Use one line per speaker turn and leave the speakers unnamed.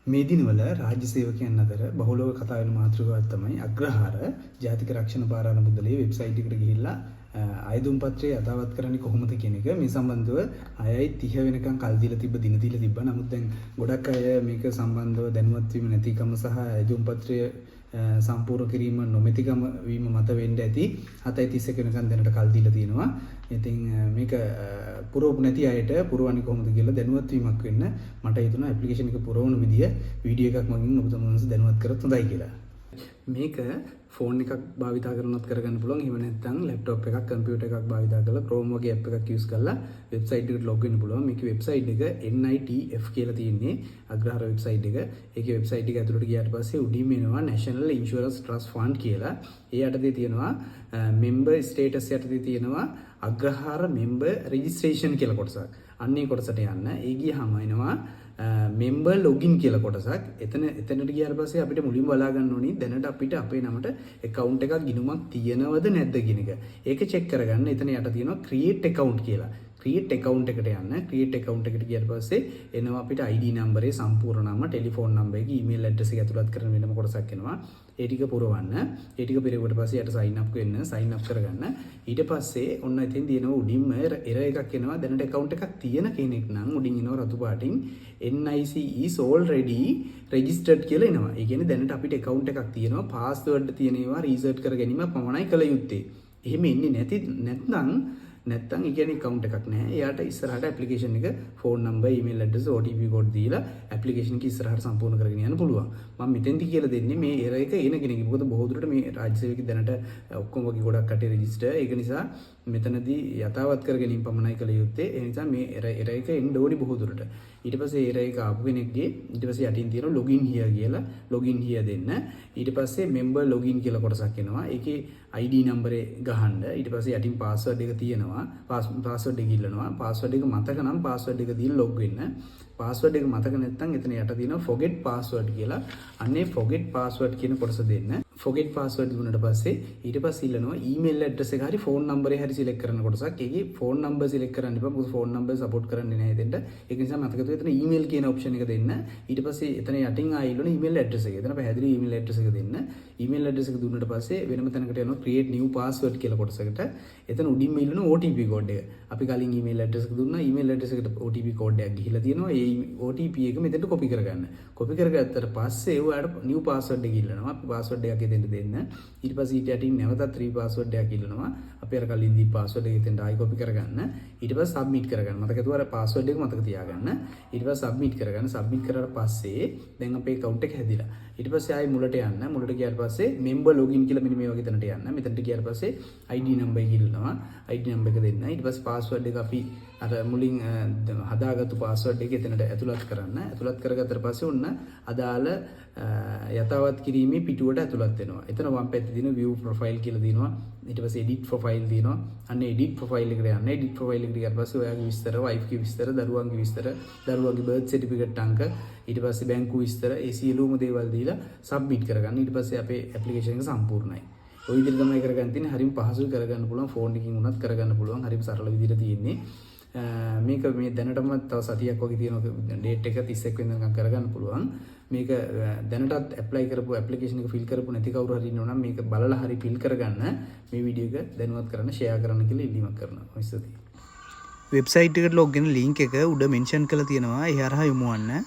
මේ දිනවල රාජ්‍ය සේවකයන් අතර බහුලව කතා වෙන මාතෘකාවක් තමයි අග්‍රහාර ජාතික රක්ෂණ පාරාණ මුදලේ වෙබ්සයිට් එකට ගිහිල්ලා අයදුම් පත්‍රය යථාවත් කරන්නේ කොහොමද කියන එක මේ සම්බන්ධව 6:30 වෙනකන් කල් දීලා තිබ්බා. නමුත් දැන් ගොඩක් අය මේක සම්බන්ධව දැනුවත් වීම නැතිකම සහ අයදුම් පත්‍රය සම්පූර්ණ කිරීම නොමැතිකම වීම මත වෙන්න ඇති 7:31 වෙනකන් දැනට කල් දීලා තියෙනවා. ඉතින් මේක පුරවපු නැති අයට පුරවන්නේ කොහොමද කියලා දැනුවත් වීමක් වෙන්න මට හිතුණා ඇප්ලිකේෂන් එක පුරවන විදිය වීඩියෝ එකක් මගින් ඔබ තමන්ස් දැනුවත් කරත් හොඳයි කියලා. මේක ෆෝන් එකක් භාවිතා කරනවත් කරගන්න පුළුවන්. එහෙම නැත්නම් ලැප්ටොප් එකක්, කම්පියුටර් එකක් භාවිතා කරලා Chrome වගේ app එකක් use කරලා වෙබ්සයිට් එකට log වෙන්න පුළුවන්. මේකේ වෙබ්සයිට් එක NITF කියලා තියෙන්නේ අග්‍රහාර වෙබ්සයිට් එක. ඒකේ වෙබ්සයිට් එක ඇතුළට ගියාට පස්සේ උඩින්ම එනවා National Insurance Trust Fund කියලා. ඒ යටතේ තියෙනවා member status යටතේ තියෙනවා අග්‍රහාර member registration කියලා කොටසක්. අන්නේ කොටසට යන්න. ඒ ගියාම එනවා member login කියලා කොටසක්. එතනට ගියාට පස්සේ අපිට මුලින්ම බලා ගන්න ඕනි දැනට අපිට අපේ නමට account එකක් ගිණුමක් තියෙනවද නැද්ද කියන එක. ඒක check කරගන්න. එතන යට තියෙනවා create account කියලා. create account එකට යන්න. create account එකට ගියාට පස්සේ එනවා අපිට ID නම්බරේ සම්පූර්ණ නම, ටෙලිෆෝන් නම්බර එක, email address එක ඇතුළත් කරන වෙනම කොටසක් එනවා. ඒ ටික පුරවන්න. ඒ ටික පිරුවට පස්සේ යට sign up වෙන්න, sign up කරගන්න. ඊට පස්සේ ඔන්න ඉතින් දිනව උඩින්ම error එකක් එනවා. දැනට account එකක් තියෙන කෙනෙක් නම් උඩින් එනවා රතු පාටින් NIC is already registered කියලා එනවා. ඒ කියන්නේ දැනට අපිට account එකක් තියෙනවා. password තියෙන ඒවා reset කර ගැනීම පමණයි කළ යුත්තේ. එහෙම ඉන්නේ නැත්නම් ඒ කියන්නේ account එකක් නැහැ. එයාට ඉස්සරහට application එක phone number, email address, OTP code දීලා application එක ඉස්සරහට සම්පූර්ණ කරගෙන යන්න පුළුවන්. මම මෙතෙන්දි කියලා දෙන්නේ මේ error එක එන කෙනෙක්. මොකද බොහෝ දුරට මේ රාජ්‍ය සේවක දැනට ඔක්කොම වගේ ගොඩක් කටේ register. ඒක නිසා මෙතනදී යථාවත් කර ගැනීම පමණයි කළ යුත්තේ. ඒ නිසා මේ error එක එන්න ඕනි බොහෝ දුරට. ඊට පස්සේ error එක ආපු කෙනෙක්ගේ ඊට පස්සේ යටින් තියෙනවා login here කියලා. login here දෙන්න. ඊට පස්සේ member login කියලා කොටසක් එනවා. ඒකේ ID නම්බරේ ගහන්න. ඊට පස්සේ යටින් password එක තියෙනවා. password එක ඉල්ලනවා. password එක මතක නම් password එක දීලා log වෙන්න. password එක මතක නැත්නම් එතන යට තියෙනවා forget password කියලා. අන්නේ forget password කියන කොටස දෙන්න. forget password දුන්නාට පස්සේ ඊට පස්සේ ඉල්ලනවා email address එක හරි phone number එක හරි select කරන කොටසක්. ඒකේ phone number select කරන්න එපා. මොකද phone number support කරන්නේ නැහැ එතෙන්ට. ඒක නිසා මතක තියාගන්න එතන email කියන option එක දෙන්න. ඊට පස්සේ එතන යටින් ආයෙ ඉල්ලන email address එක. එතන පැහැදිලි email address එක දෙන්න. email address එක දුන්නාට පස්සේ වෙනම තැනකට යනවා create new password කියලා කොටසකට. එතන උඩින්ම ඉල්ලන OTP code එක. අපි කලින් email address එක දුන්නා. email address එකට OTP code එකක් ගිහිලා තියෙනවා. ඒ OTP එක මෙතෙන්ට copy කරගන්න. copy කරගත්තට පස්සේ ඔයාලට new password එක ඉල්ලනවා. අපි password එකක් එතෙන්ට දෙන්න. ඊට පස්සේ ඊට යටින් නැවතත් password එකක් ඉල්ලනවා. අපි අර කලින් දී password එක එතෙන්ට ආයි copy කරගන්න. ඊට පස්සේ submit කරගන්න. මතක හිතුවා අර password එක මතක තියාගන්න. ඊට පස්සේ submit කරගන්න. submit කරාට පස්සේ දැන් අපේ account එක හැදිලා. ඊට පස්සේ ආයි මුලට යන්න. මුලට ගියාට පස්සේ member login කියලා මෙන්න මේ වගේ තැනට යන්න. මෙතනට ගියාට පස්සේ ID number එක ඉල්ලනවා. ID number එක දෙන්න. ඊට පස්සේ password එක අපි අර මුලින් හදාගත්තු password එක එතනට ඇතුළත් කරන්න. ඇතුළත් කරගත්තට පස්සේ ඔන්න අදාළ යථාවත් කිරීමේ පිටුවට ඇතුළත් වෙනවා. එතන වම් පැත්තේ තියෙන view profile කියලා දිනවා. ඊට පස්සේ edit profile දිනවා. අන්න edit profile එකට යන්න. edit profile එකට ගියාට පස්සේ ඔයාගේ විස්තර, wife ගේ විස්තර, දරුවන්ගේ විස්තර, දරුවන්ගේ birth certificate අංක, ඊට පස්සේ බැංකු විස්තර, ඒ සියලුම දේවල් දීලා submit කරගන්න. ඊට පස්සේ අපේ application එක සම්පූර්ණයි. ඔය විදිහට තමයි කරගන්න තියෙන්නේ. හරිම පහසුයි කරගන්න පුළුවන්. ෆෝන් එකකින් උනත් කරගන්න පුළුවන්. හරිම සරල විදිහට තියෙන්නේ. මේක මේ දැනටම තව සතියක් වගේ තියෙනවා ඩේට් එක 31 වෙනිදා කරගන්න පුළුවන්. මේක දැනටත් ඇප්ලයි කරපු ඇප්ලිකේෂන් එක ෆිල් කරපු නැති කවුරු හරි ඉන්නවා නම් මේක බලලා හරි ෆිල් කරගන්න මේ වීඩියෝ එක දැනුවත් කරන්න ෂෙයා කරන්න කියලා ඉල්ලීමක් කරනවා. ඔයසති. වෙබ්සයිට් එකට ලොග් වෙන ලින්ක් එක උඩ මෙන්ෂන් කරලා තියෙනවා. ඒ හරහා යමු වන්න.